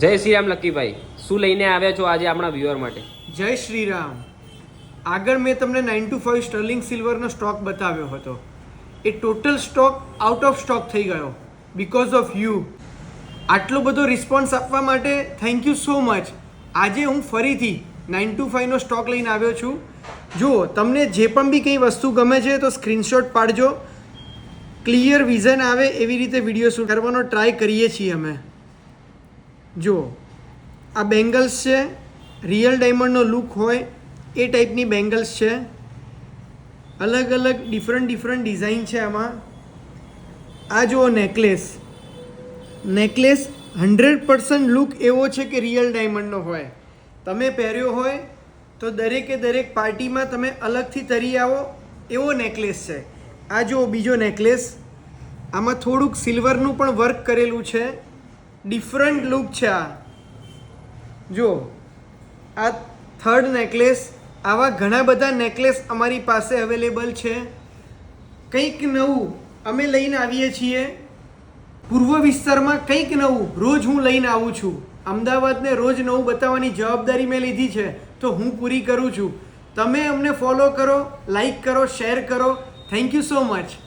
જય શ્રી રામ લક્કીભાઈ, શું લઈને આવ્યા છો આજે આપણા વ્યુઅર માટે? જય શ્રી રામ. આગળ મેં તમને 925 સ્ટર્લિંગ સિલ્વરનો સ્ટોક બતાવ્યો હતો. એ total stock out of stock થઈ ગયો બિકોઝ ઓફ યુ. આટલો બધો રિસ્પોન્સ આપવા માટે થેન્ક યુ સો મચ. આજે હું ફરીથી 925નો સ્ટોક લઈને આવ્યો છું. જુઓ, તમને જે પણ બી કંઈ વસ્તુ ગમે છે તો સ્ક્રીનશોટ પાડજો. ક્લિયર વિઝન આવે એવી રીતે વિડીયો શૂટ કરવાનો ટ્રાય કરીએ છીએ અમે. જુઓ, આ બેંગલ્સ છે, રિયલ ડાયમંડનો લુક હોય એ ટાઈપની બેંગલ્સ છે. અલગ અલગ ડિફરન્ટ ડિઝાઇન છે આમાં. આ જુઓ નેકલેસ 100% લુક એવો છે કે રિયલ ડાયમંડનો હોય. તમે પહેર્યો હોય તો દરેકે દરેક પાર્ટીમાં તમે અલગથી તરી આવો એવો નેકલેસ છે. આ જુઓ બીજો નેકલેસ, આમાં થોડુંક સિલ્વરનું પણ વર્ક કરેલું છે. ડિફરન્ટ લુક છે આ. જો આ થર્ડ નેકલેસ. આવા ઘણા બધા નેકલેસ અમારી પાસે અવેલેબલ છે. કંઈક નવું અમે લઈને આવીએ છીએ. પૂર્વ વિસ્તારમાં કંઈક નવું રોજ હું લઈને આવું છું. અમદાવાદને રોજ નવું બતાવવાની જવાબદારી મેં લીધી છે તો હું પૂરી કરું છું. તમે અમને ફોલો કરો, લાઈક કરો, શેર કરો. Thank you so much.